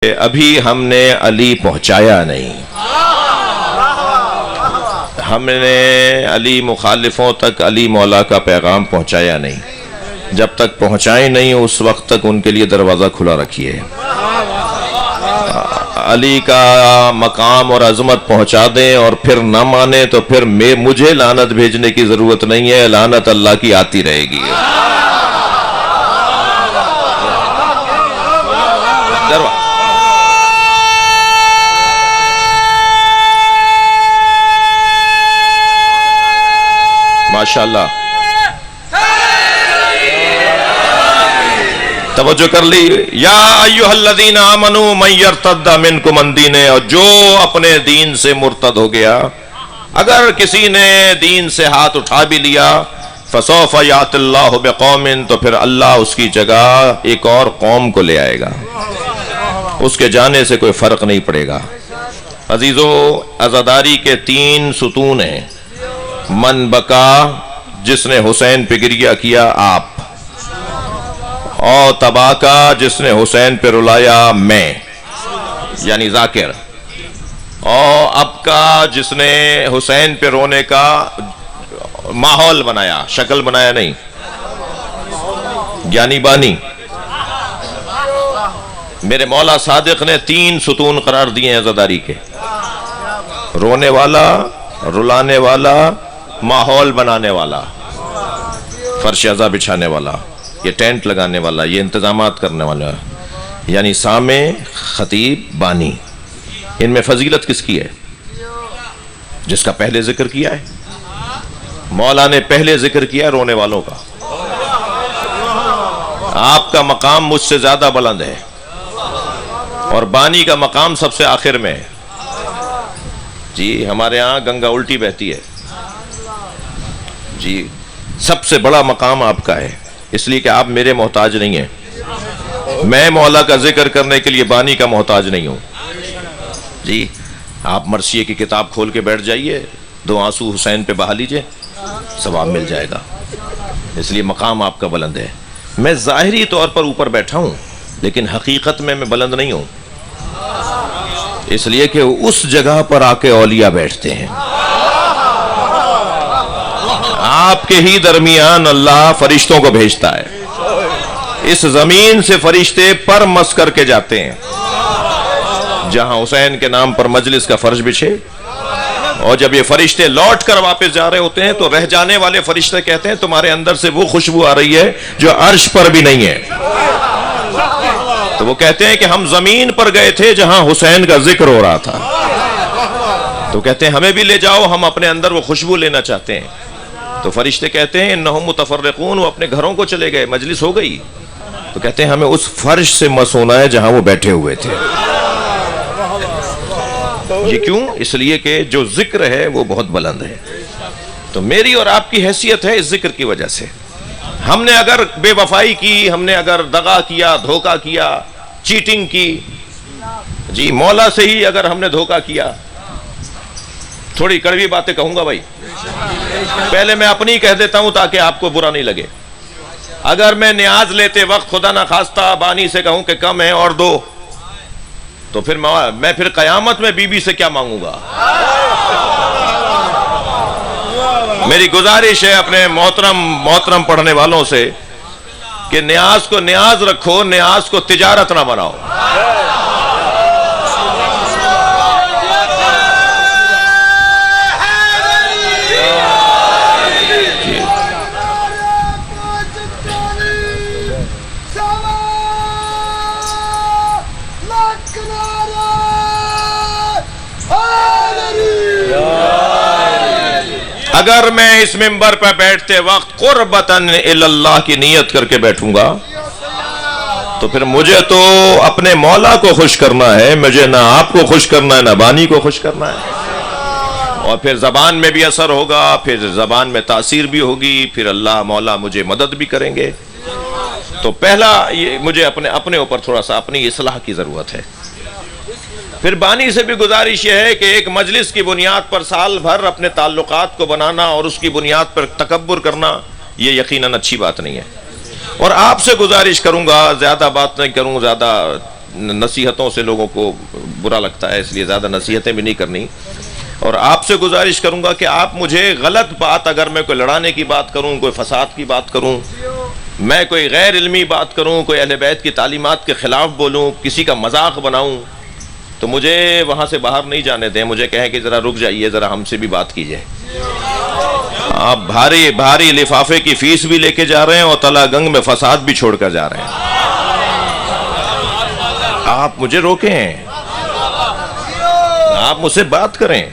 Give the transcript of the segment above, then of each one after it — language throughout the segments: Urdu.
ابھی ہم نے علی پہنچایا نہیں، ہم نے علی مخالفوں تک علی مولا کا پیغام پہنچایا نہیں۔ جب تک پہنچائیں نہیں اس وقت تک ان کے لیے دروازہ کھلا رکھیے۔ علی کا مقام اور عظمت پہنچا دیں اور پھر نہ مانے تو پھر مجھے لعنت بھیجنے کی ضرورت نہیں ہے، لعنت اللہ کی آتی رہے گی۔ ماشاءاللہ توجہ کر لی۔ یا ایھا الذین آمنوا من یرتد منکم عن دینہ، اور جو اپنے دین سے مرتد ہو گیا، اگر کسی نے دین سے ہاتھ اٹھا بھی لیا، فسوف یأتی اللہ بقوم، تو پھر اللہ اس کی جگہ ایک اور قوم کو لے آئے گا، اس کے جانے سے کوئی فرق نہیں پڑے گا۔ عزیزو، عزاداری کے 3 ستون ہیں۔ من بکا، جس نے حسین پہ گریہ کیا آپ، اور تباکا، جس نے حسین پہ رلایا میں یعنی ذاکر، اور اب کا جس نے حسین پہ رونے کا ماحول بنایا، شکل بنایا نہیں، یعنی بانی۔ میرے مولا صادق نے 3 ستون قرار دیے ہیں عزاداری کے: رونے والا، رلانے والا، ماحول بنانے والا، فرش عزا بچھانے والا، یہ ٹینٹ لگانے والا، یہ انتظامات کرنے والا، یعنی سامع، خطیب، بانی۔ ان میں فضیلت کس کی ہے؟ جس کا پہلے ذکر کیا ہے۔ مولا نے پہلے ذکر کیا رونے والوں کا۔ آپ کا مقام مجھ سے زیادہ بلند ہے، اور بانی کا مقام سب سے آخر میں ہے۔ جی ہمارے ہاں گنگا الٹی بہتی ہے، جی سب سے بڑا مقام آپ کا ہے، اس لیے کہ آپ میرے محتاج نہیں ہیں۔ میں مولا کا ذکر کرنے کے لیے بانی کا محتاج نہیں ہوں۔ جی آپ مرثیے کی کتاب کھول کے بیٹھ جائیے، 2 آنسو حسین پہ بہا لیجئے، ثواب مل جائے گا، اس لیے مقام آپ کا بلند ہے۔ میں ظاہری طور پر اوپر بیٹھا ہوں، لیکن حقیقت میں بلند نہیں ہوں، اس لیے کہ اس جگہ پر آ کے اولیاء بیٹھتے ہیں۔ آپ کے ہی درمیان اللہ فرشتوں کو بھیجتا ہے، اس زمین سے فرشتے پر مس کر کے جاتے ہیں، جہاں حسین کے نام پر مجلس کا فرش بچھے، اور جب یہ فرشتے لوٹ کر واپس جا رہے ہوتے ہیں تو رہ جانے والے فرشتے کہتے ہیں تمہارے اندر سے وہ خوشبو آ رہی ہے جو عرش پر بھی نہیں ہے۔ تو وہ کہتے ہیں کہ ہم زمین پر گئے تھے جہاں حسین کا ذکر ہو رہا تھا، تو کہتے ہیں ہمیں بھی لے جاؤ، ہم اپنے اندر وہ خوشبو لینا چاہتے ہیں۔ تو فرشتے کہتے ہیں انہم متفرقون، وہ اپنے گھروں کو چلے گئے، مجلس ہو گئی، تو کہتے ہیں ہمیں اس فرش سے مس ہونا ہے جہاں وہ بیٹھے ہوئے تھے۔ یہ کیوں؟ اس لیے کہ جو ذکر ہے وہ بہت بلند ہے۔ تو میری اور آپ کی حیثیت ہے اس ذکر کی وجہ سے۔ ہم نے اگر بے وفائی کی، ہم نے اگر دغا کیا، دھوکہ کیا، چیٹنگ کی، جی مولا سے ہی اگر ہم نے دھوکہ کیا، تھوڑی کڑوی باتیں کہوں گا بھائی، پہلے میں اپنی کہہ دیتا ہوں تاکہ آپ کو برا نہیں لگے۔ اگر میں نیاز لیتے وقت خدا نہ خواستہ بانی سے کہوں کہ کم ہے اور دو، تو پھر میں پھر قیامت میں بی بی سے کیا مانگوں گا؟ میری گزارش ہے اپنے محترم پڑھنے والوں سے کہ نیاز کو نیاز رکھو، نیاز کو تجارت نہ بناؤ۔ اگر میں اس منبر پر بیٹھتے وقت قربتاً الی اللہ کی نیت کر کے بیٹھوں گا تو پھر مجھے تو اپنے مولا کو خوش کرنا ہے، مجھے نہ آپ کو خوش کرنا ہے نہ بانی کو خوش کرنا ہے، اور پھر زبان میں بھی اثر ہوگا، پھر زبان میں تاثیر بھی ہوگی، پھر اللہ مولا مجھے مدد بھی کریں گے۔ تو پہلا یہ مجھے اپنے اوپر تھوڑا سا اپنی اصلاح کی ضرورت ہے۔ پھر بانی سے بھی گزارش یہ ہے کہ ایک مجلس کی بنیاد پر سال بھر اپنے تعلقات کو بنانا اور اس کی بنیاد پر تکبر کرنا، یہ یقیناً اچھی بات نہیں ہے۔ اور آپ سے گزارش کروں گا، زیادہ بات نہیں کروں، زیادہ نصیحتوں سے لوگوں کو برا لگتا ہے، اس لیے زیادہ نصیحتیں بھی نہیں کرنی. اور آپ سے گزارش کروں گا کہ آپ مجھے غلط بات، اگر میں کوئی لڑانے کی بات کروں، کوئی فساد کی بات کروں، میں کوئی غیر علمی بات کروں، کوئی اہل بیت کی تعلیمات کے خلاف بولوں، کسی کا مذاق بناؤں، تو مجھے وہاں سے باہر نہیں جانے دیں. مجھے کہیں کہ ذرا رک جائیے، ذرا ہم سے بھی بات کیجیے. آپ بھاری بھاری لفافے کی فیس بھی لے کے جا رہے ہیں اور تلا گنگ میں فساد بھی چھوڑ کر جا رہے ہیں. آپ مجھے روکیں، آپ مجھ سے بات کریں.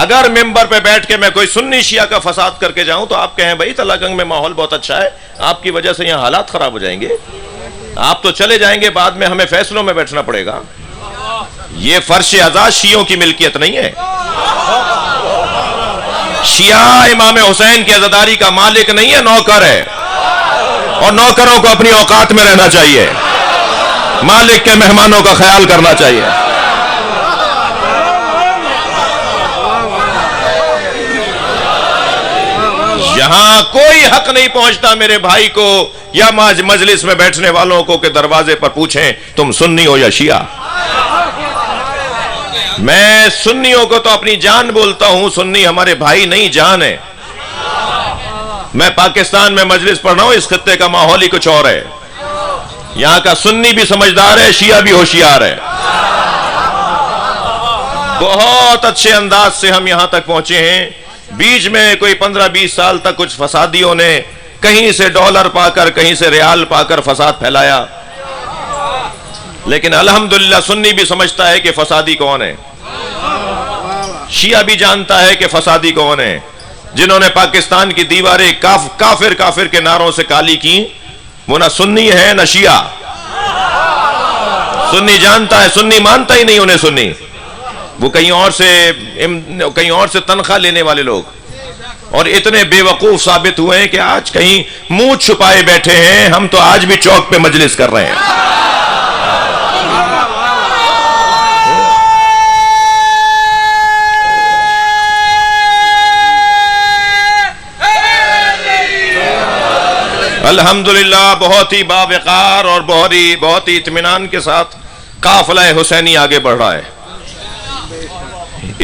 اگر ممبر پہ بیٹھ کے میں کوئی سنی شیعہ کا فساد کر کے جاؤں تو آپ کہیں بھائی تلا گنگ میں ماحول بہت اچھا ہے، آپ کی وجہ سے یہاں حالات خراب ہو جائیں گے، آپ تو چلے جائیں گے، بعد میں ہمیں فیصلوں میں بیٹھنا پڑے گا. یہ فرش ازاز شیعوں کی ملکیت نہیں ہے. شیعہ امام حسین کی عزاداری کا مالک نہیں ہے، نوکر ہے، اور نوکروں کو اپنی اوقات میں رہنا چاہیے، مالک کے مہمانوں کا خیال کرنا چاہیے. یہاں کوئی حق نہیں پہنچتا میرے بھائی کو یا مجلس میں بیٹھنے والوں کو کہ دروازے پر پوچھیں تم سنی ہو یا شیعہ. میں سنیوں کو تو اپنی جان بولتا ہوں، سنی ہمارے بھائی نہیں جان ہے. میں پاکستان میں مجلس پڑھ رہا ہوں، اس خطے کا ماحول ہی کچھ اور ہے. یہاں کا سنی بھی سمجھدار ہے، شیعہ بھی ہوشیار ہے. بہت اچھے انداز سے ہم یہاں تک پہنچے ہیں. بیچ میں کوئی 15-20 سال تک کچھ فسادیوں نے کہیں سے ڈالر پا کر کہیں سے ریال پا کر فساد پھیلایا، لیکن الحمدللہ سنی بھی سمجھتا ہے کہ فسادی کون ہے، شیعہ بھی جانتا ہے کہ فسادی کون ہے. جنہوں نے پاکستان کی دیواریں کافر کافر کے نعروں سے کالی کی، وہ نہ سنی ہے نہ شیعہ. سنی جانتا ہے، سنی مانتا ہی نہیں انہیں سنی. وہ کہیں اور سے تنخواہ لینے والے لوگ، اور اتنے بے وقوف ثابت ہوئے ہیں کہ آج کہیں منہ چھپائے بیٹھے ہیں. ہم تو آج بھی چوک پہ مجلس کر رہے ہیں. الحمدللہ بہت ہی باوقار اور بہت ہی اطمینان کے ساتھ قافلہ حسینی آگے بڑھ رہا ہے.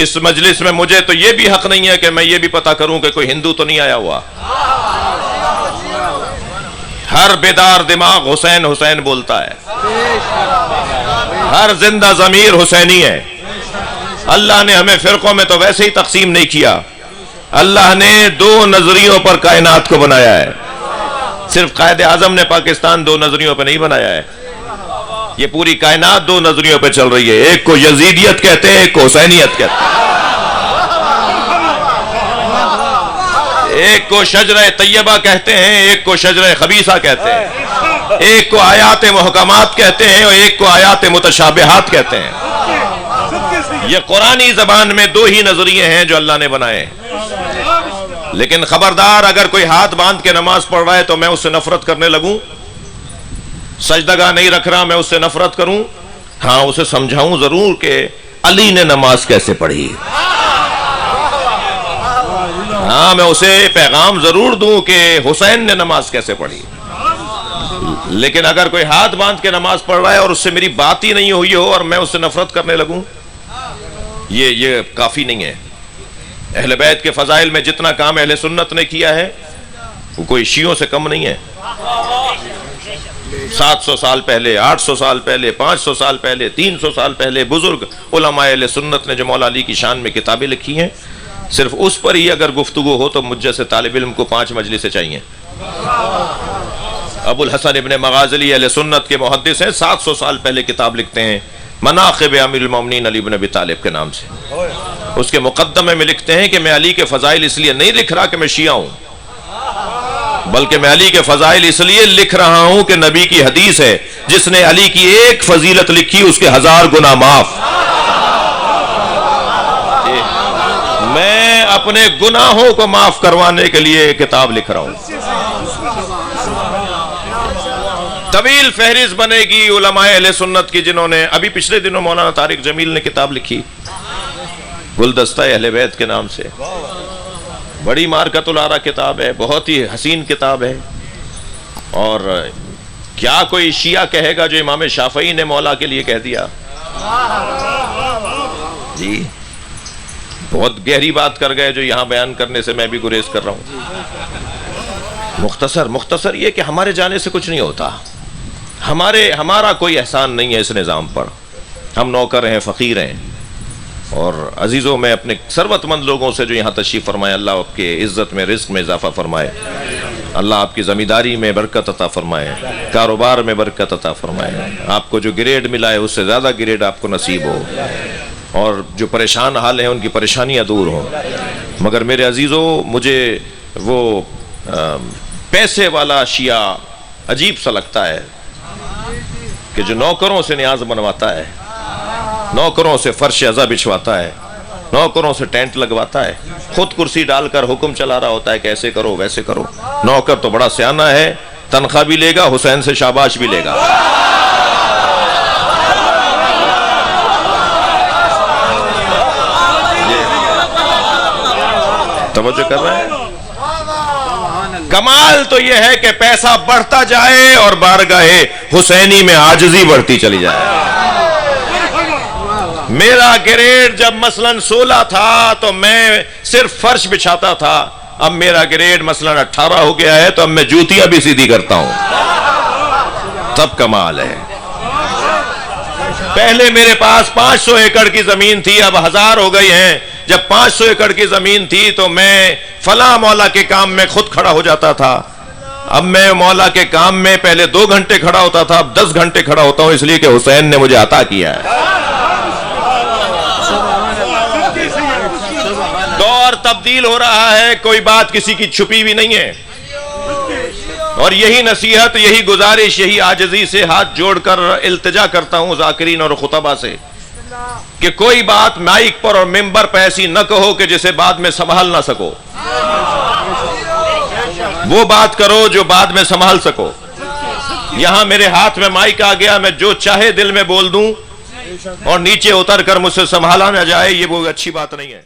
اس مجلس میں مجھے تو یہ بھی حق نہیں ہے کہ میں یہ بھی پتہ کروں کہ کوئی ہندو تو نہیں آیا ہوا. ہر بیدار دماغ حسین حسین بولتا ہے، ہر زندہ ضمیر حسینی ہے. اللہ نے ہمیں فرقوں میں تو ویسے ہی تقسیم نہیں کیا. اللہ نے 2 نظریوں پر کائنات کو بنایا ہے. صرف قائد اعظم نے پاکستان 2 نظریوں پہ نہیں بنایا ہے. یہ پوری کائنات 2 نظریوں پہ چل رہی ہے. ایک کو یزیدیت کہتے ہیں، ایک کو حسینیت کہتے ہیں. ایک کو شجرہ طیبہ کہتے ہیں، ایک کو شجرہ خبیثہ کہتے ہیں. ایک کو آیات محکمات کہتے ہیں اور ایک کو آیات متشابہات کہتے ہیں. یہ قرآنی زبان میں 2 ہی نظریے ہیں جو اللہ نے بنائے. لیکن خبردار، اگر کوئی ہاتھ باندھ کے نماز پڑھ رہا ہے تو میں اس سے نفرت کرنے لگوں، سجدگاہ نہیں رکھ رہا میں اس سے نفرت کروں. ہاں، اسے سمجھاؤں ضرور کہ علی نے نماز کیسے پڑھی. ہاں، میں اسے پیغام ضرور دوں کہ حسین نے نماز کیسے پڑھی. لیکن اگر کوئی ہاتھ باندھ کے نماز پڑھ رہا ہے اور اس سے میری بات ہی نہیں ہوئی ہو اور میں اس سے نفرت کرنے لگوں، یہ کافی نہیں ہے. اہل بیت کے فضائل میں جتنا کام اہل سنت نے کیا ہے وہ کوئی شیعوں سے کم نہیں ہے. 700 سال پہلے، 800 سال پہلے، 500 سال پہلے، 300 سال پہلے بزرگ علماء اہل سنت نے جو مولا علی کی شان میں کتابیں لکھی ہیں، صرف اس پر ہی اگر گفتگو ہو تو مجھ جیسے طالب علم کو 5 مجلسیں چاہیے. ابو الحسن ابن مغازلی اہل سنت کے محدث ہیں، 700 سال پہلے کتاب لکھتے ہیں مناقب امیر المومنین علی بن ابی طالب کے نام سے. اس کے مقدمے میں لکھتے ہیں کہ میں علی کے فضائل اس لیے نہیں لکھ رہا کہ میں شیعہ ہوں، بلکہ میں علی کے فضائل اس لیے لکھ رہا ہوں کہ نبی کی حدیث ہے، جس نے علی کی ایک فضیلت لکھی اس کے 1000 گناہ معاف. میں اپنے گناہوں کو معاف کروانے کے لیے کتاب لکھ رہا ہوں. طویل فہرست بنے گی علماء اہل سنت کی، جنہوں نے ابھی پچھلے دنوں مولانا طارق جمیل نے کتاب لکھی گلدستہ اہل بیت کے نام سے. بڑی مارکت الارا کتاب ہے، بہت ہی حسین کتاب ہے. اور کیا کوئی شیعہ کہے گا جو امام شافعی نے مولا کے لیے کہہ دیا؟ جی بہت گہری بات کر گئے جو یہاں بیان کرنے سے میں بھی گریز کر رہا ہوں۔ مختصر یہ کہ ہمارے جانے سے کچھ نہیں ہوتا، ہمارا کوئی احسان نہیں ہے اس نظام پر، ہم نوکر ہیں، فقیر ہیں۔ اور عزیزوں، میں اپنے ثروت مند لوگوں سے جو یہاں تشریف فرمائے، اللہ آپ کے عزت میں، رزق میں اضافہ فرمائے، اللہ آپ کی زمینداری میں برکت عطا فرمائے، کاروبار میں برکت عطا فرمائے، آپ کو جو گریڈ ملا ہے اس سے زیادہ گریڈ آپ کو نصیب ہو، اور جو پریشان حال ہیں ان کی پریشانیاں دور ہوں۔ مگر میرے عزیزوں، مجھے وہ پیسے والا شیعہ عجیب سا لگتا ہے کہ جو نوکروں سے نیاز بنواتا ہے، نوکروں سے فرش عزا بچھواتا ہے، نوکروں سے ٹینٹ لگواتا ہے، خود کرسی ڈال کر حکم چلا رہا ہوتا ہے کہ ایسے کرو ویسے کرو۔ نوکر تو بڑا سیانہ ہے، تنخواہ بھی لے گا، حسین سے شاباش بھی لے گا۔ توجہ کر رہے ہیں؟ کمال تو یہ ہے کہ پیسہ بڑھتا جائے اور بارگاہ حسینی میں عاجزی بڑھتی چلی جائے۔ میرا گریڈ جب مثلاً 16 تھا تو میں صرف فرش بچھاتا تھا، اب میرا گریڈ مثلاً 18 ہو گیا ہے تو اب میں جوتیاں بھی سیدھی کرتا ہوں۔ تب کمال ہے۔ پہلے میرے پاس 500 ایکڑ کی زمین تھی، اب 1000 ہو گئی ہیں۔ جب 500 ایکڑ کی زمین تھی تو میں فلاں مولا کے کام میں خود کھڑا ہو جاتا تھا، اب میں مولا کے کام میں پہلے 2 گھنٹے کھڑا ہوتا تھا، اب 10 گھنٹے کھڑا ہوتا ہوں، اس لیے کہ حسین نے مجھے عطا کیا ہے۔ دور تبدیل ہو رہا ہے، کوئی بات کسی کی چھپی بھی نہیں ہے، اور یہی نصیحت، یہی گزارش، یہی عاجزی سے ہاتھ جوڑ کر التجا کرتا ہوں ذاکرین اور خطبہ سے کہ کوئی بات مائک پر اور ممبر پہ ایسی نہ کہو کہ جسے بعد میں سنبھال نہ سکو، وہ بات کرو جو بعد میں سنبھال سکو۔ یہاں میرے ہاتھ میں مائک آ گیا، میں جو چاہے دل میں بول دوں اور نیچے اتر کر مجھ سے سنبھالا نہ جائے، یہ وہ اچھی بات نہیں ہے۔